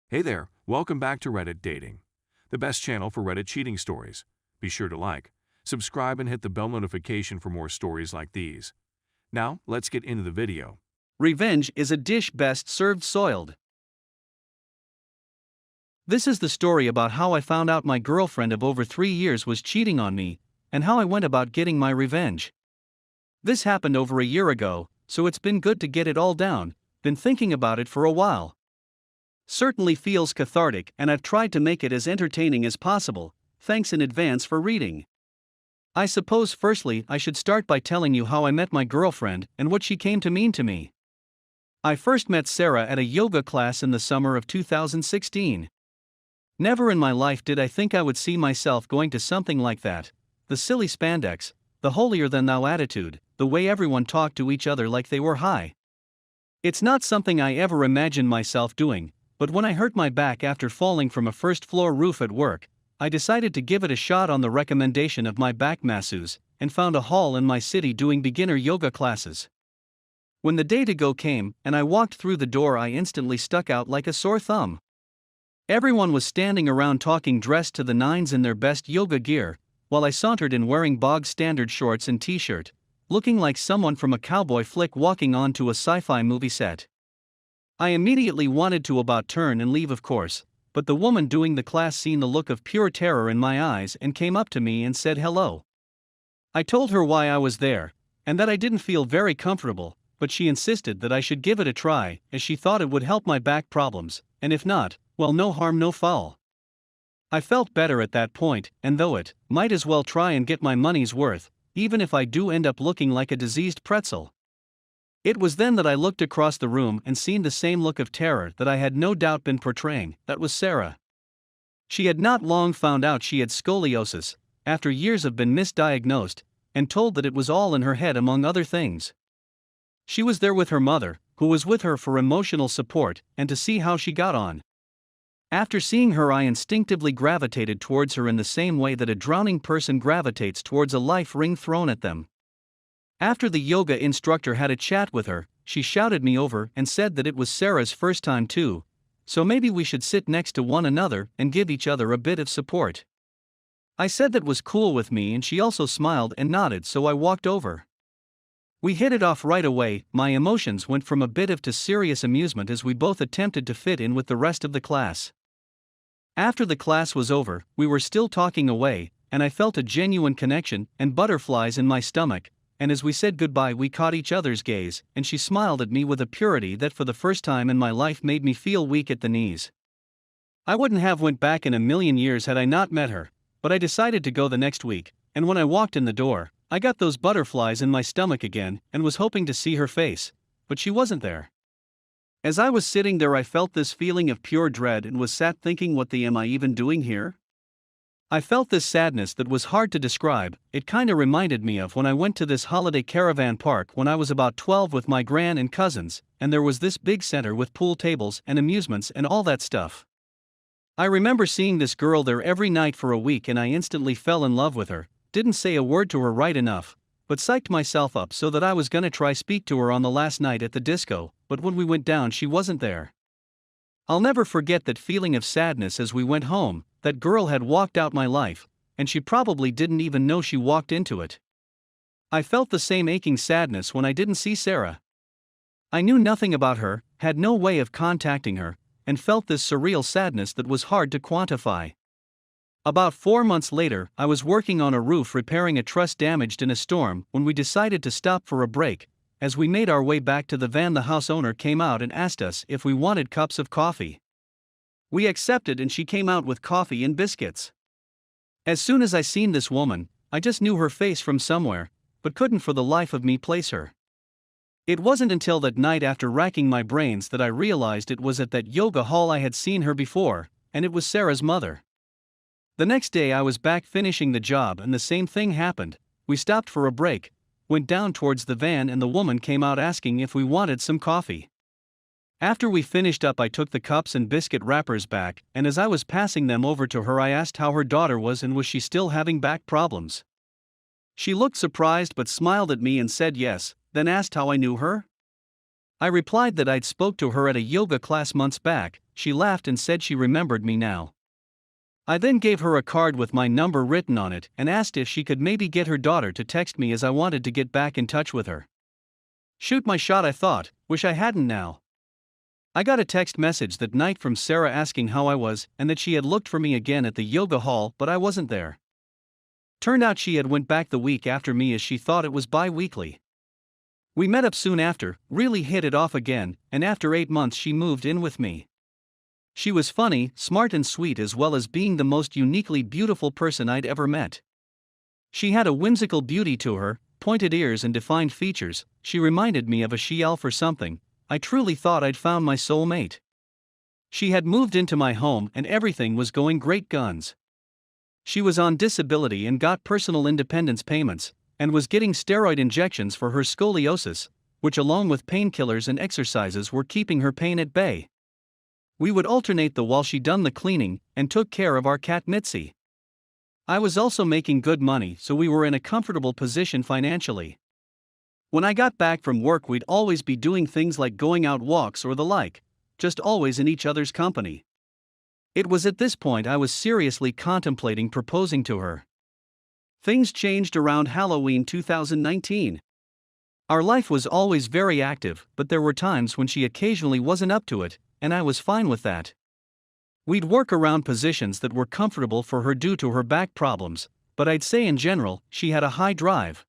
Hey there, welcome back to Reddit Dating, the best channel for Reddit cheating stories. Be sure to like, subscribe, and hit the bell notification for more stories like these. Now, let's get into the video. Revenge is a dish best served soiled. This is the story about how I found out my girlfriend of over 3 years was cheating on me, and how I went about getting my revenge. This happened over a year ago, so it's been good to get it all down. Been thinking about it for a while. Certainly feels cathartic, and I've tried to make it as entertaining as possible. Thanks in advance for reading. I suppose firstly I should start by telling you how I met my girlfriend and what she came to mean to me. I first met Sarah at a yoga class in the summer of 2016. Never in my life did I think I would see myself going to something like that. The silly spandex, the holier-than-thou attitude, the way everyone talked to each other like they were high. It's not something I ever imagined myself doing, but when I hurt my back after falling from a first-floor roof at work, I decided to give it a shot on the recommendation of my back masseuse, and found a hall in my city doing beginner yoga classes. When the day to go came, and I walked through the door, I instantly stuck out like a sore thumb. Everyone was standing around talking, dressed to the nines in their best yoga gear, while I sauntered in wearing bog-standard shorts and t-shirt, looking like someone from a cowboy flick walking onto a sci-fi movie set. I immediately wanted to about turn and leave, of course, but the woman doing the class seen the look of pure terror in my eyes and came up to me and said hello. I told her why I was there, and that I didn't feel very comfortable, but she insisted that I should give it a try, as she thought it would help my back problems, and if not, well, no harm no foul. I felt better at that point, and though it might as well try and get my money's worth, even if I do end up looking like a diseased pretzel. It was then that I looked across the room and seen the same look of terror that I had no doubt been portraying. That was Sarah. She had not long found out she had scoliosis, after years of been misdiagnosed, and told that it was all in her head among other things. She was there with her mother, who was with her for emotional support and to see how she got on. After seeing her, I instinctively gravitated towards her in the same way that a drowning person gravitates towards a life ring thrown at them. After the yoga instructor had a chat with her, she shouted me over and said that it was Sarah's first time too, so maybe we should sit next to one another and give each other a bit of support. I said that was cool with me, and she also smiled and nodded, so I walked over. We hit it off right away. My emotions went from a bit of to serious amusement as we both attempted to fit in with the rest of the class. After the class was over, we were still talking away, and I felt a genuine connection and butterflies in my stomach, and as we said goodbye we caught each other's gaze, and she smiled at me with a purity that for the first time in my life made me feel weak at the knees. I wouldn't have went back in a million years had I not met her, but I decided to go the next week, and when I walked in the door, I got those butterflies in my stomach again and was hoping to see her face, but she wasn't there. As I was sitting there, I felt this feeling of pure dread and was sat thinking, what the am I even doing here? I felt this sadness that was hard to describe. It kinda reminded me of when I went to this holiday caravan park when I was about 12 with my gran and cousins, and there was this big center with pool tables and amusements and all that stuff. I remember seeing this girl there every night for a week, and I instantly fell in love with her. Didn't say a word to her right enough, but psyched myself up so that I was gonna try speak to her on the last night at the disco, but when we went down she wasn't there. I'll never forget that feeling of sadness as we went home. That girl had walked out my life, and she probably didn't even know she walked into it. I felt the same aching sadness when I didn't see Sarah. I knew nothing about her, had no way of contacting her, and felt this surreal sadness that was hard to quantify. About 4 months later, I was working on a roof repairing a truss damaged in a storm when we decided to stop for a break. As we made our way back to the van, the house owner came out and asked us if we wanted cups of coffee. We accepted, and she came out with coffee and biscuits. As soon as I seen this woman, I just knew her face from somewhere, but couldn't for the life of me place her. It wasn't until that night, after racking my brains, that I realized it was at that yoga hall I had seen her before, and it was Sarah's mother. The next day I was back finishing the job and the same thing happened. We stopped for a break, went down towards the van, and the woman came out asking if we wanted some coffee. After we finished up, I took the cups and biscuit wrappers back, and as I was passing them over to her, I asked how her daughter was and was she still having back problems. She looked surprised but smiled at me and said yes, then asked how I knew her. I replied that I'd spoke to her at a yoga class months back, she laughed and said she remembered me now. I then gave her a card with my number written on it and asked if she could maybe get her daughter to text me as I wanted to get back in touch with her. Shoot my shot, I thought, wish I hadn't now. I got a text message that night from Sarah asking how I was and that she had looked for me again at the yoga hall but I wasn't there. Turned out she had went back the week after me as she thought it was bi-weekly. We met up soon after, really hit it off again, and after 8 months she moved in with me. She was funny, smart and sweet as well as being the most uniquely beautiful person I'd ever met. She had a whimsical beauty to her, pointed ears and defined features. She reminded me of a she-elf or something. I truly thought I'd found my soulmate. She had moved into my home and everything was going great guns. She was on disability and got personal independence payments, and was getting steroid injections for her scoliosis, which along with painkillers and exercises were keeping her pain at bay. We would alternate while she done the cleaning and took care of our cat Mitzi. I was also making good money, so we were in a comfortable position financially. When I got back from work, we'd always be doing things like going out walks or the like, just always in each other's company. It was at this point I was seriously contemplating proposing to her. Things changed around Halloween 2019. Our life was always very active, but there were times when she occasionally wasn't up to it, and I was fine with that. We'd work around positions that were comfortable for her due to her back problems, but I'd say in general, she had a high drive.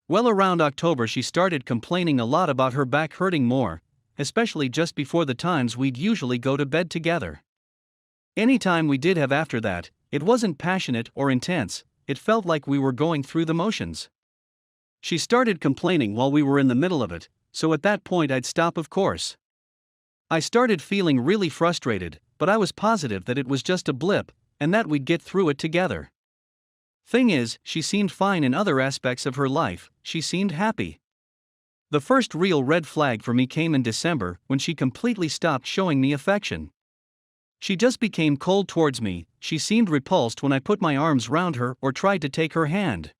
Well, around October she started complaining a lot about her back hurting more, especially just before the times we'd usually go to bed together. Anytime we did have after that, it wasn't passionate or intense, it felt like we were going through the motions. She started complaining while we were in the middle of it, so at that point I'd stop, of course. I started feeling really frustrated, but I was positive that it was just a blip, and that we'd get through it together. Thing is, she seemed fine in other aspects of her life, she seemed happy. The first real red flag for me came in December when she completely stopped showing me affection. She just became cold towards me. She seemed repulsed when I put my arms round her or tried to take her hand.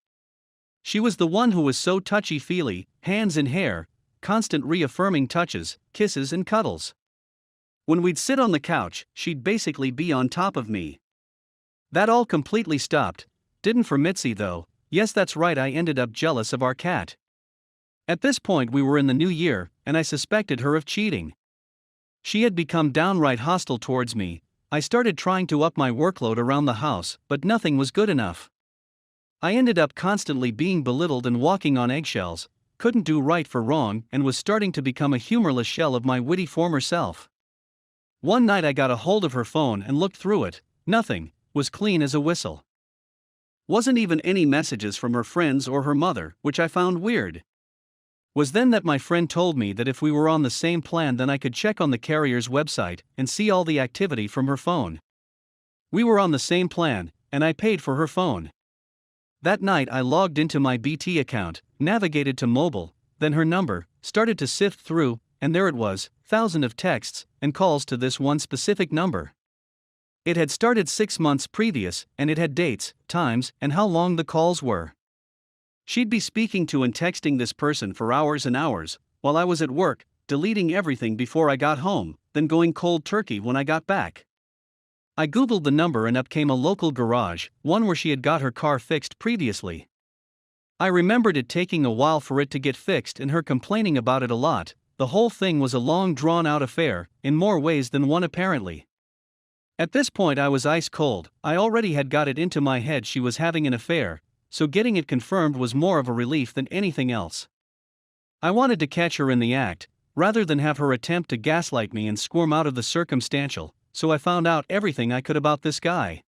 She was the one who was so touchy-feely, hands in hair, constant reaffirming touches, kisses and cuddles. When we'd sit on the couch, she'd basically be on top of me. That all completely stopped. Didn't for Mitzi though. Yes, that's right, I ended up jealous of our cat. At this point we were in the new year, and I suspected her of cheating. She had become downright hostile towards me. I started trying to up my workload around the house, but nothing was good enough. I ended up constantly being belittled and walking on eggshells, couldn't do right for wrong, and was starting to become a humorless shell of my witty former self. One night I got a hold of her phone and looked through it. Nothing, was clean as a whistle. Wasn't even any messages from her friends or her mother, which I found weird. Was then that my friend told me that if we were on the same plan then I could check on the carrier's website and see all the activity from her phone. We were on the same plan, and I paid for her phone. That night I logged into my BT account, navigated to mobile, then her number, started to sift through, and there it was, thousands of texts and calls to this one specific number. It had started 6 months previous, and it had dates, times, and how long the calls were. She'd be speaking to and texting this person for hours and hours, while I was at work, deleting everything before I got home, then going cold turkey when I got back. I googled the number and up came a local garage, one where she had got her car fixed previously. I remembered it taking a while for it to get fixed and her complaining about it a lot. The whole thing was a long drawn-out affair, in more ways than one apparently. At this point I was ice cold. I already had got it into my head she was having an affair, so getting it confirmed was more of a relief than anything else. I wanted to catch her in the act, rather than have her attempt to gaslight me and squirm out of the circumstantial, so I found out everything I could about this guy.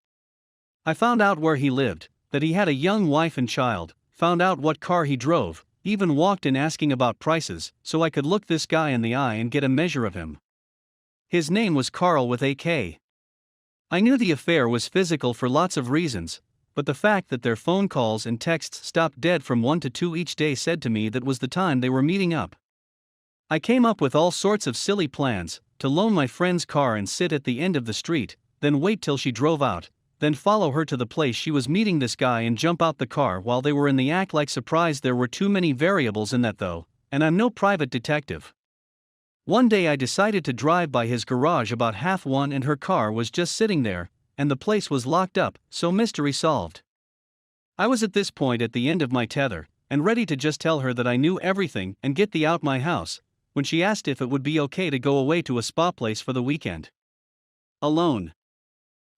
I found out where he lived, that he had a young wife and child, found out what car he drove, even walked in asking about prices, so I could look this guy in the eye and get a measure of him. His name was Carl with a K. I knew the affair was physical for lots of reasons, but the fact that their phone calls and texts stopped dead from 1 to 2 each day said to me that was the time they were meeting up. I came up with all sorts of silly plans, to loan my friend's car and sit at the end of the street, then wait till she drove out, then follow her to the place she was meeting this guy and jump out the car while they were in the act. Like surprised there were too many variables in that though, and I'm no private detective. One day I decided to drive by his garage about 1:30 and her car was just sitting there, and the place was locked up, so mystery solved. I was at this point at the end of my tether, and ready to just tell her that I knew everything and get the out my house, when she asked if it would be okay to go away to a spa place for the weekend. Alone.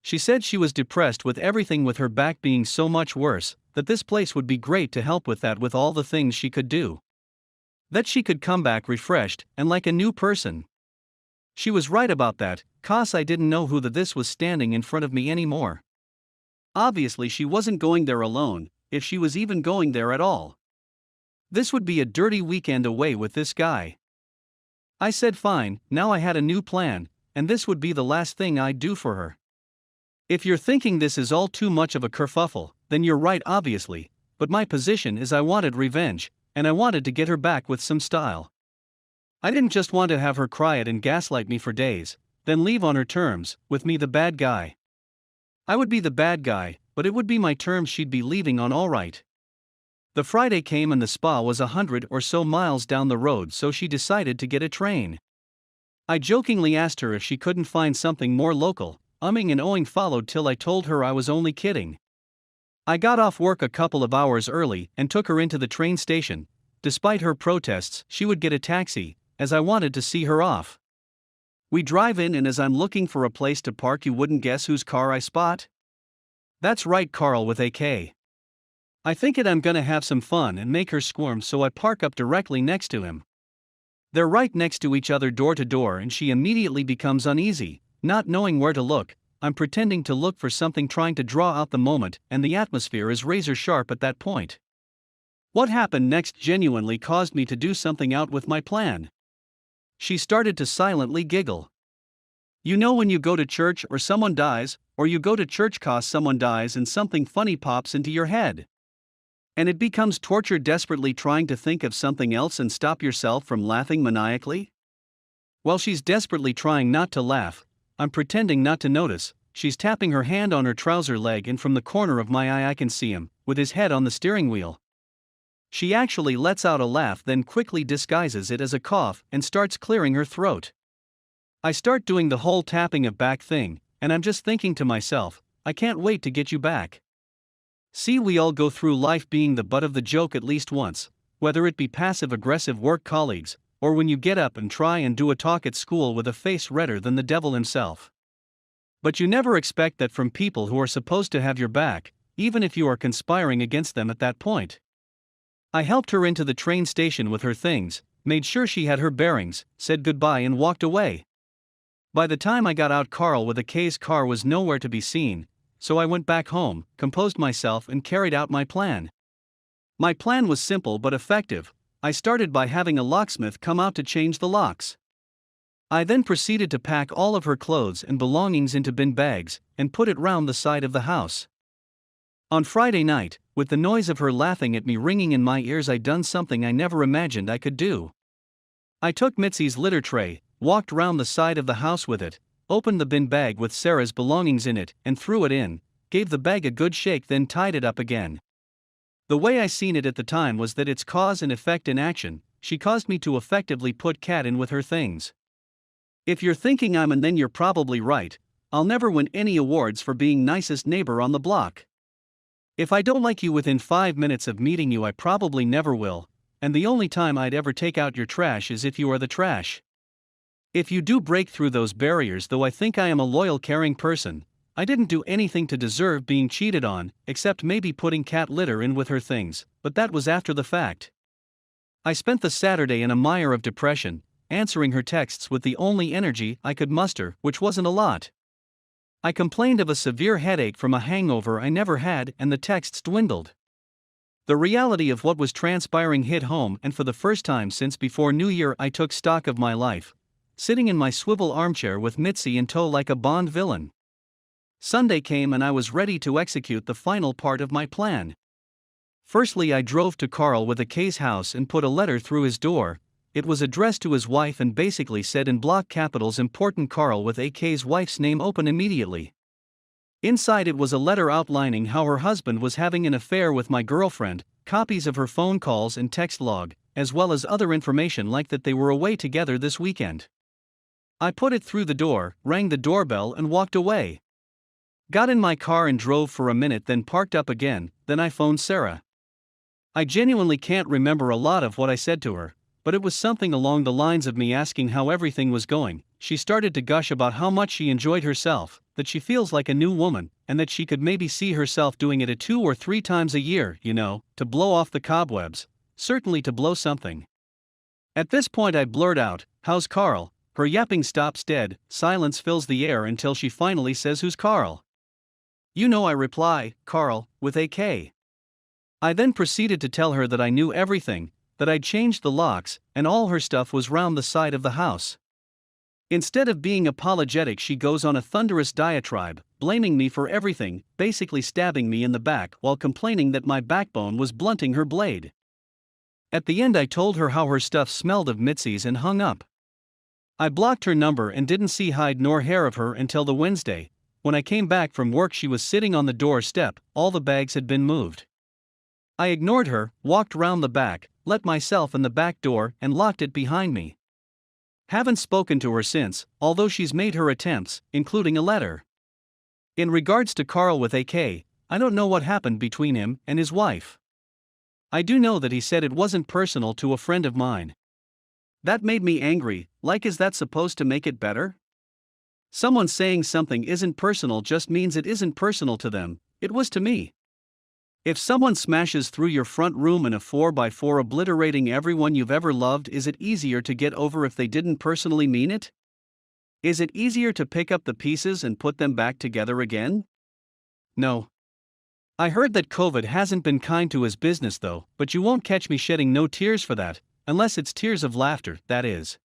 She said she was depressed with everything, with her back being so much worse, that this place would be great to help with that, with all the things she could do. That she could come back refreshed and like a new person. She was right about that, 'cause I didn't know who this was standing in front of me anymore. Obviously she wasn't going there alone, if she was even going there at all. This would be a dirty weekend away with this guy. I said fine, now I had a new plan, and this would be the last thing I'd do for her. If you're thinking this is all too much of a kerfuffle, then you're right obviously, but my position is I wanted revenge, and I wanted to get her back with some style. I didn't just want to have her cry it and gaslight me for days, then leave on her terms, with me the bad guy. I would be the bad guy, but it would be my terms she'd be leaving on alright. The Friday came and the spa was 100 or so miles down the road, so she decided to get a train. I jokingly asked her if she couldn't find something more local, umming and ohing followed till I told her I was only kidding. I got off work a couple of hours early and took her into the train station. Despite her protests, she would get a taxi, as I wanted to see her off. We drive in, and as I'm looking for a place to park, you wouldn't guess whose car I spot? That's right, Carl with a K. I think I'm gonna have some fun and make her squirm, so I park up directly next to him. They're right next to each other door to door, and she immediately becomes uneasy, not knowing where to look. I'm pretending to look for something, trying to draw out the moment, and the atmosphere is razor sharp at that point. What happened next genuinely caused me to do something out with my plan. She started to silently giggle. You know when you go to church or someone dies, or you go to church 'cause someone dies and something funny pops into your head? And it becomes torture, desperately trying to think of something else and stop yourself from laughing maniacally? While she's desperately trying not to laugh, I'm pretending not to notice. She's tapping her hand on her trouser leg, and from the corner of my eye I can see him, with his head on the steering wheel. She actually lets out a laugh, then quickly disguises it as a cough and starts clearing her throat. I start doing the whole tapping of back thing, and I'm just thinking to myself, I can't wait to get you back. See, we all go through life being the butt of the joke at least once, whether it be passive-aggressive work colleagues, or when you get up and try and do a talk at school with a face redder than the devil himself. But you never expect that from people who are supposed to have your back, even if you are conspiring against them at that point. I helped her into the train station with her things, made sure she had her bearings, said goodbye and walked away. By the time I got out, Carl with a K's car was nowhere to be seen, so I went back home, composed myself and carried out my plan. My plan was simple but effective. I started by having a locksmith come out to change the locks. I then proceeded to pack all of her clothes and belongings into bin bags, and put it round the side of the house. On Friday night, with the noise of her laughing at me ringing in my ears, I'd done something I never imagined I could do. I took Mitzi's litter tray, walked round the side of the house with it, opened the bin bag with Sarah's belongings in it, and threw it in, gave the bag a good shake, then tied it up again. The way I seen it at the time was that it's cause and effect in action. She caused me to effectively put Kat in with her things. If you're thinking I'm and then you're probably right. I'll never win any awards for being nicest neighbor on the block. If I don't like you within 5 minutes of meeting you, I probably never will, and the only time I'd ever take out your trash is if you are the trash. If you do break through those barriers, though I think I am a loyal, caring person, I didn't do anything to deserve being cheated on, except maybe putting cat litter in with her things, but that was after the fact. I spent the Saturday in a mire of depression, answering her texts with the only energy I could muster, which wasn't a lot. I complained of a severe headache from a hangover I never had, and the texts dwindled. The reality of what was transpiring hit home, and for the first time since before New Year I took stock of my life, sitting in my swivel armchair with Mitzi in tow like a Bond villain. Sunday came and I was ready to execute the final part of my plan. Firstly, I drove to Carl with a K's house and put a letter through his door. It was addressed to his wife and basically said in block capitals, "Important Carl with a K's wife's name, open immediately." Inside it was a letter outlining how her husband was having an affair with my girlfriend, copies of her phone calls and text log, as well as other information like that they were away together this weekend. I put it through the door, rang the doorbell and walked away. Got in my car and drove for a minute, then parked up again, then I phoned Sarah. I genuinely can't remember a lot of what I said to her, but it was something along the lines of me asking how everything was going. She started to gush about how much she enjoyed herself, that she feels like a new woman, and that she could maybe see herself doing it 2 or 3 times a year, to blow off the cobwebs, certainly to blow something. At this point I blurt out, "How's Carl?" Her yapping stops dead, silence fills the air until she finally says, "Who's Carl?" I reply, "Carl, with a K." I then proceeded to tell her that I knew everything, that I'd changed the locks, and all her stuff was round the side of the house. Instead of being apologetic, she goes on a thunderous diatribe, blaming me for everything, basically stabbing me in the back while complaining that my backbone was blunting her blade. At the end I told her how her stuff smelled of Mitzi's and hung up. I blocked her number and didn't see hide nor hair of her until the Wednesday. When I came back from work, she was sitting on the doorstep, all the bags had been moved. I ignored her, walked round the back, let myself in the back door, and locked it behind me. Haven't spoken to her since, although she's made her attempts, including a letter. In regards to Carl with a K, I don't know what happened between him and his wife. I do know that he said it wasn't personal to a friend of mine. That made me angry, like, is that supposed to make it better? Someone saying something isn't personal just means it isn't personal to them, it was to me. If someone smashes through your front room in a 4x4 obliterating everyone you've ever loved, is it easier to get over if they didn't personally mean it? Is it easier to pick up the pieces and put them back together again? No. I heard that COVID hasn't been kind to his business though, but you won't catch me shedding no tears for that, unless it's tears of laughter, that is.